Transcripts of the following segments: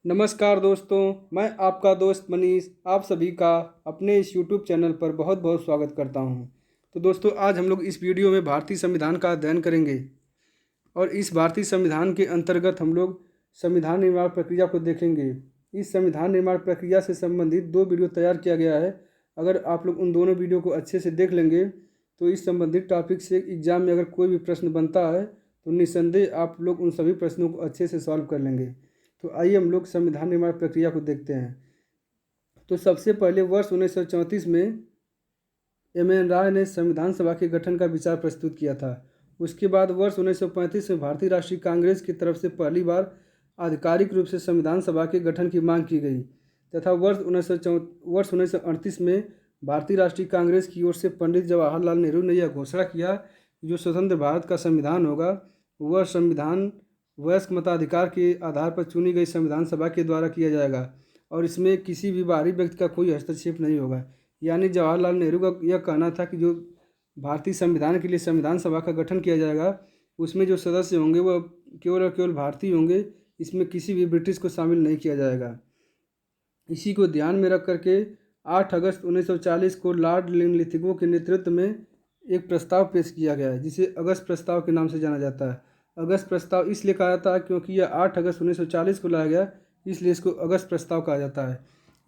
नमस्कार दोस्तों, मैं आपका दोस्त मनीष आप सभी का अपने इस YouTube चैनल पर बहुत बहुत स्वागत करता हूं। तो दोस्तों, आज हम लोग इस वीडियो में भारतीय संविधान का अध्ययन करेंगे और इस भारतीय संविधान के अंतर्गत हम लोग संविधान निर्माण प्रक्रिया को देखेंगे। इस संविधान निर्माण प्रक्रिया से संबंधित दो वीडियो तैयार किया गया है। अगर आप लोग उन दोनों वीडियो को अच्छे से देख लेंगे तो इस संबंधित टॉपिक से एग्जाम में अगर कोई भी प्रश्न बनता है तो निस्संदेह आप लोग उन सभी प्रश्नों को अच्छे से सॉल्व कर लेंगे। तो आइए हम लोग संविधान निर्माण प्रक्रिया को देखते हैं। तो सबसे पहले वर्ष 1934 में एम.एन. राय ने संविधान सभा के गठन का विचार प्रस्तुत किया था। उसके बाद वर्ष 1935 में भारतीय राष्ट्रीय कांग्रेस की तरफ से पहली बार आधिकारिक रूप से संविधान सभा के गठन की मांग की गई तथा वर्ष 1938 में भारतीय राष्ट्रीय कांग्रेस की ओर से पंडित जवाहरलाल नेहरू ने यह घोषणा किया कि जो स्वतंत्र भारत का संविधान होगा वह संविधान वयस्क मताधिकार के आधार पर चुनी गई संविधान सभा के द्वारा किया जाएगा और इसमें किसी भी बाहरी व्यक्ति का कोई हस्तक्षेप नहीं होगा। यानी जवाहरलाल नेहरू का यह कहना था कि जो भारतीय संविधान के लिए संविधान सभा का गठन किया जाएगा उसमें जो सदस्य होंगे वह केवल और केवल भारतीय होंगे, इसमें किसी भी ब्रिटिश को शामिल नहीं किया जाएगा। इसी को ध्यान में रख करके 8 अगस्त 1940 को लॉर्ड लिथिगो के नेतृत्व में एक प्रस्ताव पेश किया गया है जिसे अगस्त प्रस्ताव के नाम से जाना जाता है। अगस्त प्रस्ताव इसलिए कहा जाता है क्योंकि यह 8 अगस्त 1940 को लाया गया, इसलिए इसको अगस्त प्रस्ताव कहा जाता है।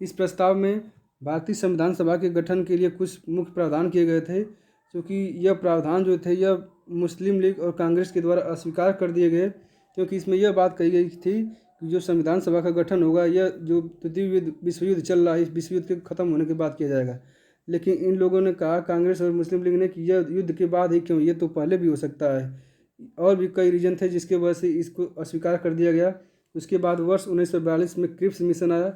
इस प्रस्ताव में भारतीय संविधान सभा के गठन के लिए कुछ मुख्य प्रावधान किए गए थे, क्योंकि यह प्रावधान जो थे यह मुस्लिम लीग और कांग्रेस के द्वारा अस्वीकार कर दिए गए, क्योंकि इसमें यह बात कही गई थी कि जो संविधान सभा का गठन होगा यह जो तृतीय विश्व युद्ध चल रहा है इस विश्व युद्ध के ख़त्म होने के बाद किया जाएगा। लेकिन इन लोगों ने कहा, कांग्रेस और मुस्लिम लीग ने, कि यह युद्ध के बाद ही क्यों, ये तो पहले भी हो सकता है। और भी कई रीजन थे जिसके वजह से इसको अस्वीकार कर दिया गया। उसके बाद वर्ष 1942 में क्रिप्स मिशन आया।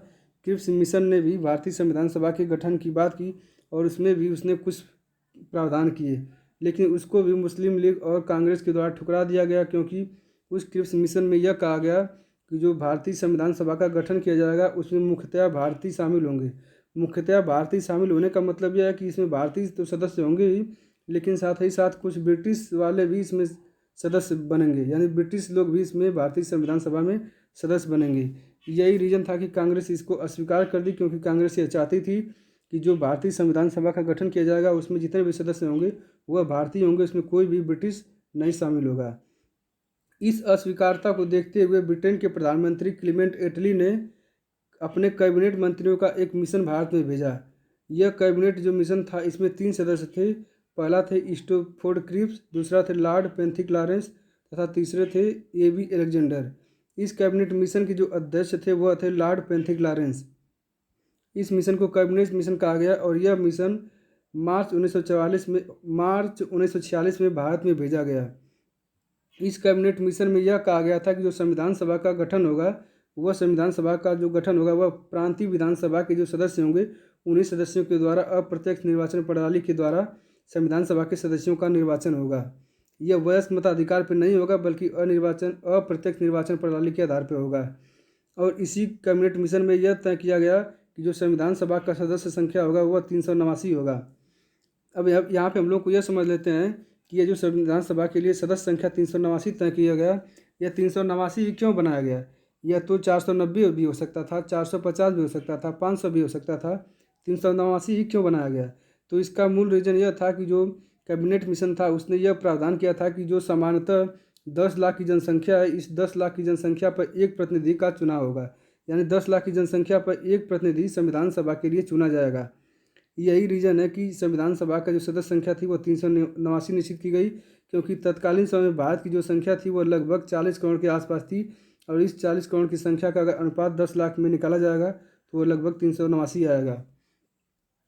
क्रिप्स मिशन ने भी भारतीय संविधान सभा के गठन की बात की और उसमें भी उसने कुछ प्रावधान किए, लेकिन उसको भी मुस्लिम लीग और कांग्रेस के द्वारा ठुकरा दिया गया, क्योंकि उस क्रिप्स मिशन में यह कहा गया कि जो भारतीय संविधान सभा का गठन किया जाएगा उसमें मुख्यतः भारतीय शामिल होंगे। मुख्यतः भारतीय शामिल होने का मतलब यह है कि इसमें भारतीय तो सदस्य होंगे ही, लेकिन साथ ही साथ कुछ ब्रिटिश वाले भी इसमें सदस्य बनेंगे, यानी ब्रिटिश लोग भी इसमें भारतीय संविधान सभा में सदस्य बनेंगे। यही रीज़न था कि कांग्रेस इसको अस्वीकार कर दी, क्योंकि कांग्रेस यह चाहती थी कि जो भारतीय संविधान सभा का गठन किया जाएगा उसमें जितने भी सदस्य होंगे वह भारतीय होंगे, उसमें कोई भी ब्रिटिश नहीं शामिल होगा। इस अस्वीकारता को देखते हुए ब्रिटेन के प्रधानमंत्री क्लीमेंट एटली ने अपने कैबिनेट मंत्रियों का एक मिशन भारत में भेजा। यह कैबिनेट जो मिशन था इसमें 3 सदस्य थे। पहला थे स्टैफोर्ड क्रिप्स, दूसरा थे लॉर्ड पेंथिक लॉरेंस तथा तीसरे थे ए.बी. अलेक्जेंडर। इस कैबिनेट मिशन के जो अध्यक्ष थे वह थे लॉर्ड पेंथिक लॉरेंस। इस मिशन को कैबिनेट मिशन कहा गया और यह मिशन मार्च 1946 में भारत में भेजा गया। इस कैबिनेट मिशन में यह कहा गया था कि जो संविधान सभा का गठन होगा वह संविधान सभा का जो गठन होगा वह प्रांतीय विधानसभा के जो सदस्य होंगे उन्हीं सदस्यों के द्वारा अप्रत्यक्ष निर्वाचन प्रणाली के द्वारा संविधान सभा के सदस्यों का निर्वाचन होगा। यह वयस्क मताधिकार पर नहीं होगा बल्कि अप्रत्यक्ष निर्वाचन प्रणाली के आधार पर होगा। और इसी कैबिनेट मिशन में यह तय किया गया कि जो संविधान सभा का सदस्य संख्या होगा वह 389 होगा। अब यहाँ पे हम लोग को यह समझ लेते हैं कि यह जो संविधान सभा के लिए सदस्य संख्या 389 तय किया गया, यह 389 क्यों बनाया गया। यह तो 490 भी हो सकता था, 450 भी हो सकता था, 500 भी हो सकता था, 389 ही क्यों बनाया गया। तो इसका मूल रीज़न यह था कि जो कैबिनेट मिशन था उसने यह प्रावधान किया था कि जो सामान्यतः 10 लाख की जनसंख्या है, इस 10 लाख की जनसंख्या पर एक प्रतिनिधि का चुनाव होगा, यानी 10 लाख की जनसंख्या पर एक प्रतिनिधि संविधान सभा के लिए चुना जाएगा। यही रीज़न है कि संविधान सभा का जो सदस्य संख्या थी वो 389 निश्चित की गई, क्योंकि तत्कालीन समय में भारत की जो संख्या थी वो लगभग 40 करोड़ के आसपास थी और इस 40 करोड़ की संख्या का अगर अनुपात 10 लाख में निकाला जाएगा तो वो लगभग 389 आएगा।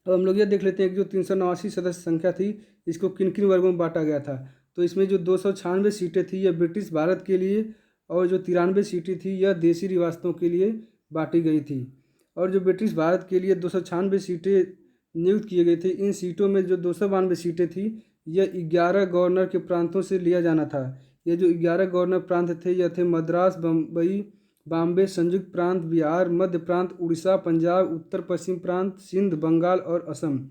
अब हम लोग ये देख लेते हैं कि जो 389 सदस्य संख्या थी इसको किन किन वर्गों में बांटा गया था। तो इसमें जो 296 सीटें थी यह ब्रिटिश भारत के लिए और जो 93 सीटें थी यह देशी रियासतों के लिए बांटी गई थी। और जो ब्रिटिश भारत के लिए 296 सीटें नियुक्त किए गए थे, इन सीटों में जो 292 सीटें थी यह 11 गवर्नर के प्रांतों से लिया जाना था। ये जो 11 गवर्नर प्रांत थे यह थे मद्रास, बम्बई, बॉम्बे, संयुक्त प्रांत, बिहार, मध्य प्रांत, उड़ीसा, पंजाब, उत्तर पश्चिम प्रांत, सिंध, बंगाल और असम।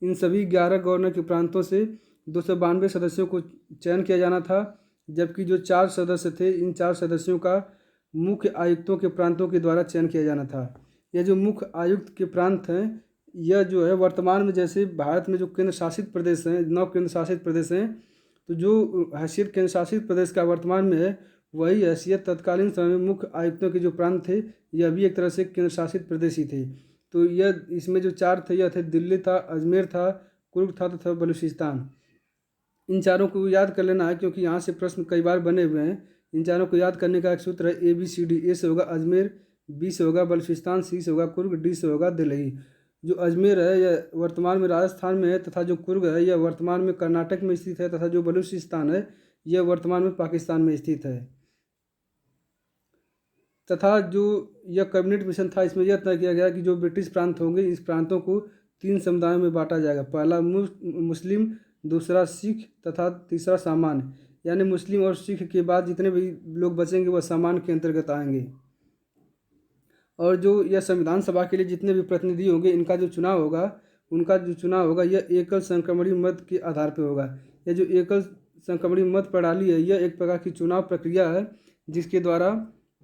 इन सभी 11 गवर्नर के प्रांतों से 292 सदस्यों को चयन किया जाना था, जबकि जो 4 सदस्य थे इन 4 सदस्यों का मुख्य आयुक्तों के प्रांतों के द्वारा चयन किया जाना था। यह जो मुख्य आयुक्त के प्रांत हैं, यह जो है वर्तमान में जैसे भारत में जो केंद्र शासित प्रदेश हैं, 9 केंद्र शासित प्रदेश हैं, तो जो हैसियत केंद्र शासित प्रदेश का वर्तमान में है, वही हैसियत तत्कालीन समय में मुख्य आयुक्तों के जो प्रांत थे, यह भी एक तरह से केंद्र शासित प्रदेश ही थे। तो यह इसमें जो 4 थे, यह थे दिल्ली था, अजमेर था, कुर्ग था तथा बलूचिस्तान। इन चारों को याद कर लेना है क्योंकि यहाँ से प्रश्न कई बार बने हुए हैं। इन चारों को याद करने का एक सूत्र है ABCD। ए से होगा अजमेर, बी से होगा बलूचिस्तान, सी से होगा कुर्ग, डी से होगा दिल्ली। जो अजमेर है यह वर्तमान में राजस्थान में है तथा जो कुर्ग है यह वर्तमान में कर्नाटक में स्थित है तथा जो बलूचिस्तान है यह वर्तमान में पाकिस्तान में स्थित है। तथा जो यह कैबिनेट मिशन था, इसमें यह तय किया गया कि जो ब्रिटिश प्रांत होंगे इस प्रांतों को 3 समुदायों में बांटा जाएगा। पहला मुस्लिम, दूसरा सिख तथा तीसरा सामान्य। यानी मुस्लिम और सिख के बाद जितने भी लोग बचेंगे वह सामान्य के अंतर्गत आएंगे। और जो यह संविधान सभा के लिए जितने भी प्रतिनिधि होंगे इनका जो चुनाव होगा, उनका जो चुनाव होगा यह एकल संक्रमणीय मत के आधार पर होगा। यह जो एकल संक्रमणीय मत प्रणाली है यह एक प्रकार की चुनाव प्रक्रिया है जिसके द्वारा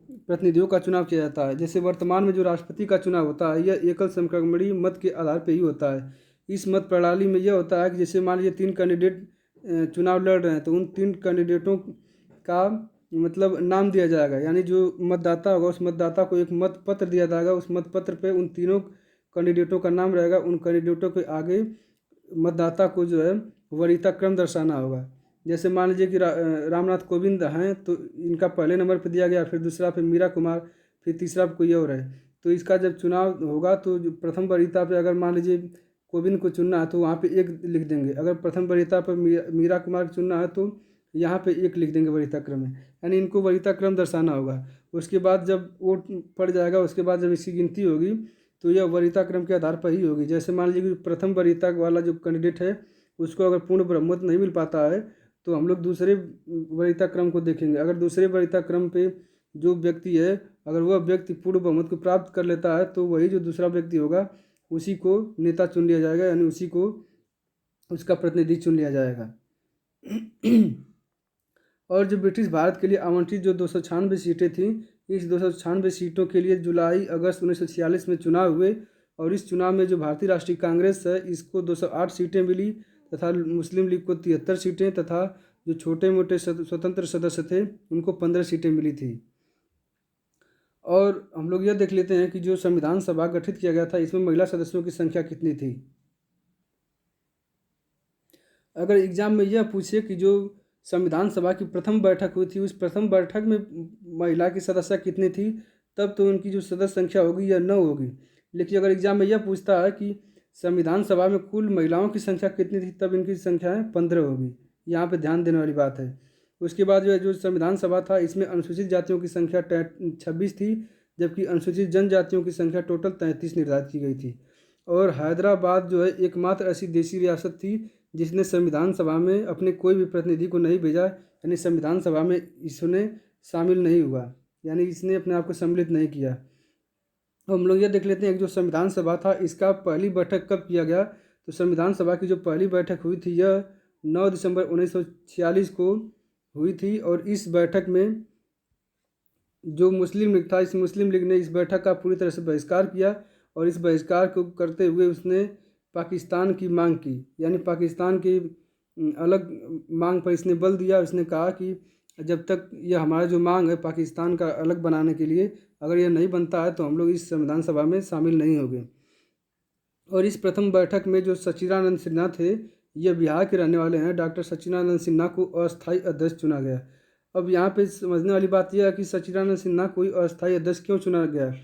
प्रतिनिधियों का चुनाव किया जाता है। जैसे वर्तमान में जो राष्ट्रपति का चुनाव होता है यह एकल संक्रमणीय मत के आधार पर ही होता है। इस मत प्रणाली में यह होता है कि जैसे मान लीजिए 3 कैंडिडेट चुनाव लड़ रहे हैं तो उन 3 कैंडिडेटों का मतलब नाम दिया जाएगा। यानी जो मतदाता होगा उस मतदाता को एक मत पत्र दिया जाएगा। उस मत पत्र पे उन तीनों कैंडिडेटों का नाम रहेगा। उन कैंडिडेटों के आगे मतदाता को जो है वरीयता क्रम दर्शाना होगा। जैसे मान लीजिए कि रामनाथ कोविंद हैं तो इनका पहले नंबर पर दिया गया, फिर दूसरा पे मीरा कुमार, फिर तीसरा पे कोई और है। तो इसका जब चुनाव होगा तो जो प्रथम वरीयता पे अगर मान लीजिए कोविंद को चुनना है तो वहाँ पे 1 लिख देंगे। अगर प्रथम वरीयता पर मीरा कुमार को चुनना है तो यहाँ पे 1 लिख देंगे वरीयता क्रम में। यानी इनको वरीयता क्रम दर्शाना होगा। उसके बाद जब वोट पड़ जाएगा, उसके बाद जब इसकी गिनती होगी तो यह वरीयता क्रम के आधार पर ही होगी। जैसे मान लीजिए कि प्रथम वरीयता वाला जो कैंडिडेट है उसको अगर पूर्ण बहुमत नहीं मिल पाता है तो हम लोग दूसरे वरीयता क्रम को देखेंगे। अगर दूसरे वरीयता क्रम पे जो व्यक्ति है अगर वह व्यक्ति पूर्ण बहुमत को प्राप्त कर लेता है तो वही जो दूसरा व्यक्ति होगा उसी को नेता चुन लिया जाएगा, यानी उसी को उसका प्रतिनिधि चुन लिया जाएगा। और जो ब्रिटिश भारत के लिए आवंटित जो 296 सीटें थीं, इस 296 सीटों के लिए जुलाई अगस्त 1946 में चुनाव हुए। और इस चुनाव में जो भारतीय राष्ट्रीय कांग्रेस है इसको 208 सीटें मिली तथा मुस्लिम लीग को 73 सीटें तथा जो छोटे मोटे स्वतंत्र सदस्य थे उनको 15 सीटें मिली थी। और हम लोग यह देख लेते हैं कि जो संविधान सभा गठित किया गया था इसमें महिला सदस्यों की संख्या कितनी थी। अगर एग्जाम में यह पूछे कि जो संविधान सभा की प्रथम बैठक हुई थी उस प्रथम बैठक में महिला की सदस्य कितनी थी, तब तो उनकी जो सदस्य संख्या होगी यह 9 होगी। लेकिन अगर एग्जाम में यह पूछता है कि संविधान सभा में कुल महिलाओं की संख्या कितनी थी, तब इनकी संख्या 15 होगी। यहाँ पे ध्यान देने वाली बात है। उसके बाद जो संविधान सभा था इसमें अनुसूचित जातियों की संख्या 26 थी, जबकि अनुसूचित जनजातियों की संख्या टोटल 33 निर्धारित की गई थी। और हैदराबाद जो है एकमात्र ऐसी देशी रियासत थी जिसने संविधान सभा में अपने कोई भी प्रतिनिधि को नहीं भेजा, यानी संविधान सभा में इसने शामिल नहीं हुआ, यानी इसने अपने आप को सम्मिलित नहीं किया। हम लोग ये देख लेते हैं कि जो संविधान सभा था इसका पहली बैठक कब किया गया। तो संविधान सभा की जो पहली बैठक हुई थी यह 9 दिसंबर 1946 को हुई थी। और इस बैठक में जो मुस्लिम लीग था, इस मुस्लिम लीग ने इस बैठक का पूरी तरह से बहिष्कार किया और इस बहिष्कार को करते हुए उसने पाकिस्तान की मांग की, यानी पाकिस्तान की अलग मांग पर इसने बल दिया। इसने कहा कि जब तक यह हमारा जो मांग है पाकिस्तान का अलग बनाने के लिए, अगर यह नहीं बनता है तो हम लोग इस संविधान सभा में शामिल नहीं होंगे। और इस प्रथम बैठक में जो सच्चिदानंद सिन्हा थे यह बिहार के रहने वाले हैं। डॉक्टर सच्चिदानंद सिन्हा को अस्थायी अध्यक्ष चुना गया। अब यहाँ पे समझने वाली बात यह है कि सच्चिदानंद सिन्हा कोई अस्थायी अध्यक्ष क्यों चुना गया।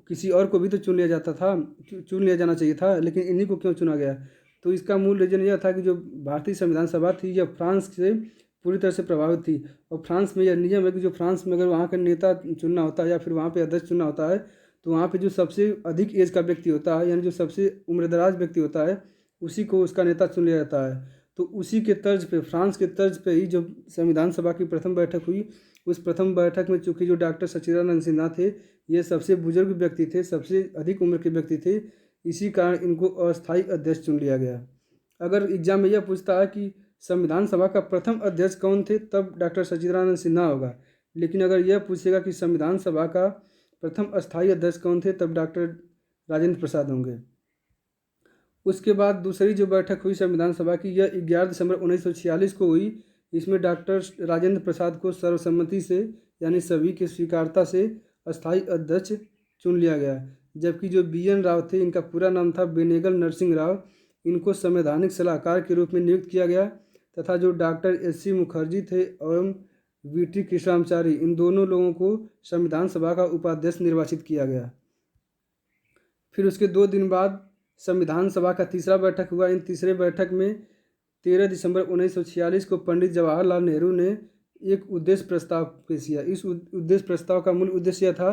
किसी और को भी तो चुन लिया जाता था, चुन लिया जाना चाहिए था, लेकिन इन्हीं को क्यों चुना गया। तो इसका मूल रीजन यह था कि जो भारतीय संविधान सभा थी यह फ्रांस से पूरी तरह से प्रभावित थी। और फ्रांस में यह नियम है कि जो फ्रांस में अगर वहाँ का नेता चुनना होता है या फिर वहाँ पे अध्यक्ष चुनना होता है तो वहाँ पे जो सबसे अधिक एज का व्यक्ति होता है, यानी जो सबसे उम्रदराज व्यक्ति होता है, उसी को उसका नेता चुन लिया जाता है। तो उसी के तर्ज पे, फ्रांस के तर्ज पे ही जो संविधान सभा की प्रथम बैठक हुई, उस प्रथम बैठक में चूँकि जो डॉक्टर सच्चिदानंद सिन्हा थे ये सबसे बुजुर्ग व्यक्ति थे, सबसे अधिक उम्र के व्यक्ति थे, इसी कारण इनको अस्थायी अध्यक्ष चुन लिया गया। अगर एग्जाम में यह पूछता है कि संविधान सभा का प्रथम अध्यक्ष कौन थे, तब डॉक्टर सच्चिदानंद सिन्हा होगा। लेकिन अगर यह पूछेगा कि संविधान सभा का प्रथम अस्थायी अध्यक्ष कौन थे, तब डॉक्टर राजेंद्र प्रसाद होंगे। उसके बाद दूसरी जो बैठक हुई संविधान सभा की, यह 11 दिसंबर 1946 को हुई। इसमें डॉक्टर राजेंद्र प्रसाद को सर्वसम्मति से यानी सभी की स्वीकारता से अस्थायी अध्यक्ष चुन लिया गया, जबकि जो BN राव थे, इनका पूरा नाम था बेनेगल नरसिंह राव, इनको संवैधानिक सलाहकार के रूप में नियुक्त किया गया। तथा जो डॉक्टर SC मुखर्जी थे एवं VT कृष्णाचारी, इन दोनों लोगों को संविधान सभा का उपाध्यक्ष निर्वाचित किया गया। फिर उसके 2 दिन बाद संविधान सभा का तीसरा बैठक हुआ। इन तीसरे बैठक में 13 दिसंबर 1946 को पंडित जवाहरलाल नेहरू ने एक उद्देश्य प्रस्ताव पेश किया। इस उद्देश्य प्रस्ताव का मूल उद्देश्य यह था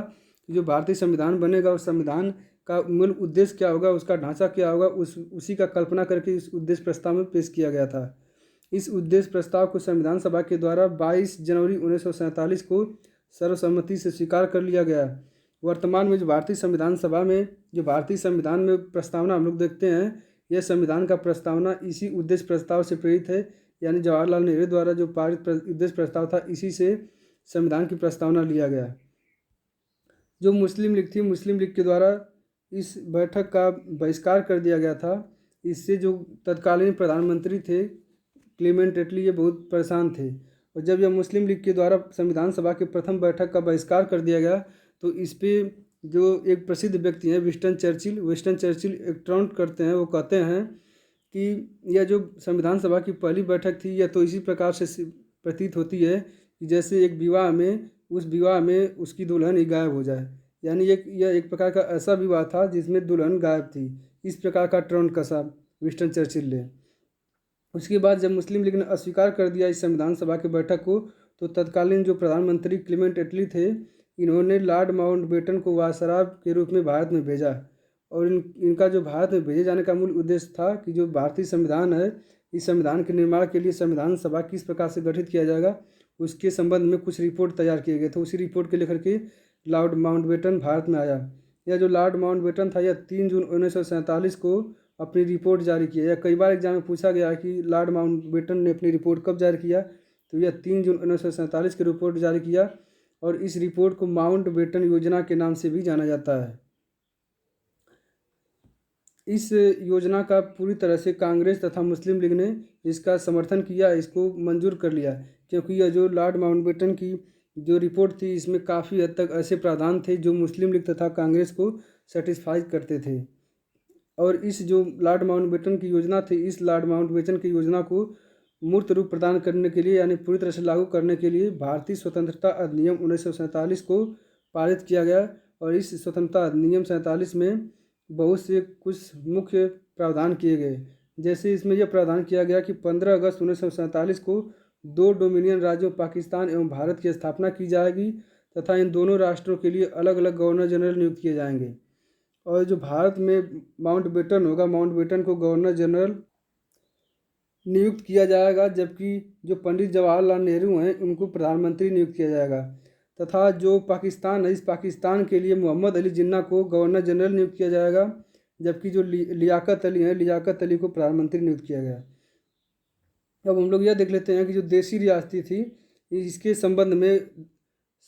कि जो भारतीय संविधान बनेगा उस संविधान का मूल उद्देश्य क्या होगा, उसका ढांचा क्या होगा, उसी का कल्पना करके इस उद्देश्य प्रस्ताव में पेश किया गया था। इस उद्देश्य प्रस्ताव को संविधान सभा के द्वारा 22 जनवरी 1947 को सर्वसम्मति से स्वीकार कर लिया गया। वर्तमान में जो भारतीय संविधान सभा में जो भारतीय संविधान में प्रस्तावना हम लोग देखते हैं, यह संविधान का प्रस्तावना इसी उद्देश्य प्रस्ताव से प्रेरित है। यानी जवाहरलाल नेहरू द्वारा जो पारित उद्देश्य प्रस्ताव था, इसी से संविधान की प्रस्तावना लिया गया। जो मुस्लिम लीग थी, मुस्लिम लीग के द्वारा इस बैठक का बहिष्कार कर दिया गया था। इससे जो तत्कालीन प्रधानमंत्री थे क्लेमेंट एटली, ये बहुत परेशान थे। और जब यह मुस्लिम लीग के द्वारा संविधान सभा की प्रथम बैठक का बहिष्कार कर दिया गया, तो इस पर जो एक प्रसिद्ध व्यक्ति हैं विंस्टन चर्चिल एक ट्वीट करते हैं। वो कहते हैं कि यह जो संविधान सभा की पहली बैठक थी, यह तो इसी प्रकार से प्रतीत होती है कि जैसे एक विवाह में उस विवाह में उसकी दुल्हन ही गायब हो जाए। यानी यह एक प्रकार का ऐसा विवाह था जिसमें दुल्हन गायब थी। इस प्रकार का ट्रेंड कसा विंस्टन चर्चिल ने। उसके बाद जब मुस्लिम लीग ने अस्वीकार कर दिया इस संविधान सभा की बैठक को, तो तत्कालीन जो प्रधानमंत्री क्लेमेंट एटली थे, इन्होंने लॉर्ड माउंटबेटन को वायसराय के रूप में भारत में भेजा। और इनका जो भारत में भेजे जाने का मूल उद्देश्य था कि जो भारतीय संविधान है, इस संविधान के निर्माण के लिए संविधान सभा किस प्रकार से गठित किया जाएगा, उसके संबंध में कुछ रिपोर्ट तैयार किए गए थे। उसी रिपोर्ट के लेकर के लॉर्ड माउंटबेटन भारत में आया। यह जो लॉर्ड माउंटबेटन था, यह 3 जून 1947 को अपनी रिपोर्ट जारी किया। यह कई बार एग्जाम में पूछा गया कि लॉर्ड माउंटबेटन ने अपनी रिपोर्ट कब जारी किया, तो यह 3 जून 1947 की रिपोर्ट जारी किया। और इस रिपोर्ट को माउंटबेटन योजना के नाम से भी जाना जाता है। इस योजना का पूरी तरह से कांग्रेस तथा मुस्लिम लीग ने इसका समर्थन किया, इसको मंजूर कर लिया, क्योंकि यह जो लॉर्ड माउंटबेटन की जो रिपोर्ट थी, इसमें काफ़ी हद तक ऐसे प्रावधान थे जो मुस्लिम लीग तथा कांग्रेस को सेटिस्फाई करते थे। और इस जो लॉर्ड माउंटबेटन की योजना थी, इस लॉर्ड माउंटबेटन की योजना को मूर्त रूप प्रदान करने के लिए यानी पूरी तरह से लागू करने के लिए भारतीय स्वतंत्रता अधिनियम 1947 को पारित किया गया। और इस स्वतंत्रता अधिनियम 47 में बहुत से कुछ मुख्य प्रावधान किए गए। जैसे इसमें यह प्रावधान किया गया कि 15 अगस्त 1947 को 2 डोमिनियन राज्यों पाकिस्तान एवं भारत की स्थापना की जाएगी तथा इन दोनों राष्ट्रों के लिए अलग अलग गवर्नर जनरल नियुक्त किए जाएंगे। और जो भारत में माउंटबेटन होगा, माउंटबेटन को गवर्नर जनरल नियुक्त किया जाएगा, जबकि जो पंडित जवाहरलाल नेहरू हैं उनको प्रधानमंत्री नियुक्त किया जाएगा। तथा जो पाकिस्तान है, इस पाकिस्तान के लिए मोहम्मद अली जिन्ना को गवर्नर जनरल नियुक्त किया जाएगा, जबकि जो लियाकत अली हैं, लियाकत अली को प्रधानमंत्री नियुक्त किया गया। अब हम लोग यह देख लेते हैं कि जो देशी रियासती थी, इसके संबंध में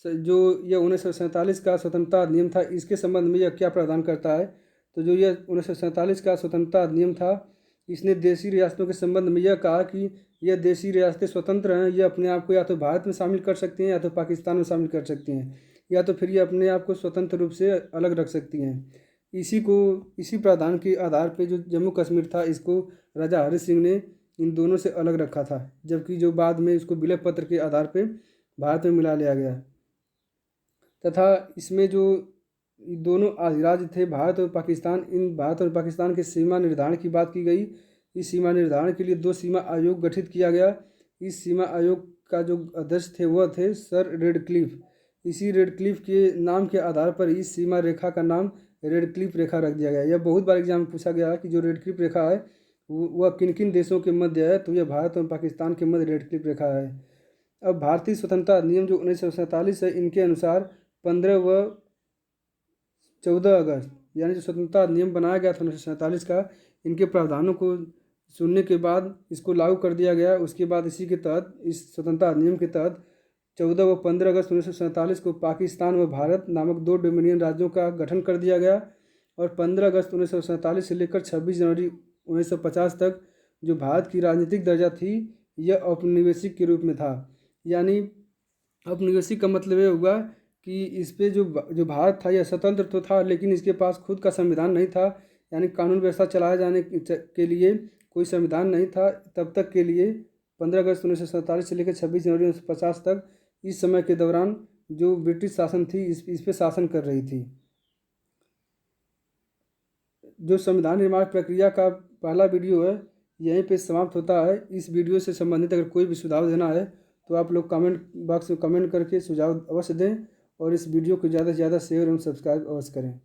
जो यह 1947 का स्वतंत्रता अधिनियम था, इसके संबंध में यह क्या प्रावधान करता है। तो जो यह 1947 का स्वतंत्रता अधिनियम था, इसने देशी रियासतों के संबंध में यह कहा कि यह देशी रियासतें स्वतंत्र हैं, यह अपने आप को या तो भारत में शामिल कर सकती हैं या तो पाकिस्तान में शामिल कर सकती हैं, या तो फिर ये अपने आप को स्वतंत्र रूप से अलग रख सकती हैं। इसी प्रावधान के आधार पर जो जम्मू कश्मीर था, इसको राजा हरि सिंह ने इन दोनों से अलग रखा था, जबकि जो बाद में इसको विलय पत्र के आधार पर भारत में मिला लिया गया। तथा इसमें जो दोनों अधिराज्य थे भारत और पाकिस्तान, इन भारत और पाकिस्तान के सीमा निर्धारण की बात की गई। इस सीमा निर्धारण के लिए 2 सीमा आयोग गठित किया गया। इस सीमा आयोग का जो अध्यक्ष थे वह थे सर रेडक्लिफ। इसी रेडक्लिफ के नाम के आधार पर इस सीमा रेखा का नाम रेडक्लिफ रेखा रख दिया गया। यह बहुत बार एग्जाम में पूछा गया कि जो रेडक्लिफ रेखा है वह किन किन देशों के मध्य है, तो यह भारत और पाकिस्तान के मध्य रेडक्लिफ रेखा है। अब भारतीय स्वतंत्रता अधिनियम जो 1947 है, इनके अनुसार 15 व 14 अगस्त यानी जो स्वतंत्रता अधिनियम बनाया गया था 1947 का, इनके प्रावधानों को सुनने के बाद इसको लागू कर दिया गया। उसके बाद इसी के तहत, इस स्वतंत्रता अधिनियम के तहत 14 व 15 अगस्त 1947 को पाकिस्तान व भारत नामक दो डोमिनियन राज्यों का गठन कर दिया गया। और 15 अगस्त 1947 से लेकर 26 जनवरी 1950 तक जो भारत की राजनीतिक दर्जा थी यह औपनिवेशिक के रूप में था। यानी औपनिवेशिक का मतलब ये हुआ कि इस पे जो भारत था यह स्वतंत्र तो था, लेकिन इसके पास खुद का संविधान नहीं था। यानी कानून व्यवस्था चलाए जाने के लिए कोई संविधान नहीं था तब तक के लिए। 15 अगस्त 1947 से लेकर 26 जनवरी 1950 तक इस समय के दौरान जो ब्रिटिश शासन थी इस पे शासन कर रही थी। जो संविधान निर्माण प्रक्रिया का पहला वीडियो है यहीं पे समाप्त होता है। इस वीडियो से संबंधित अगर कोई भी सुझाव देना है तो आप लोग कमेंट बॉक्स में कमेंट करके सुझाव अवश्य दें और इस वीडियो को ज़्यादा से ज़्यादा शेयर एवं सब्सक्राइब अवश्य करें।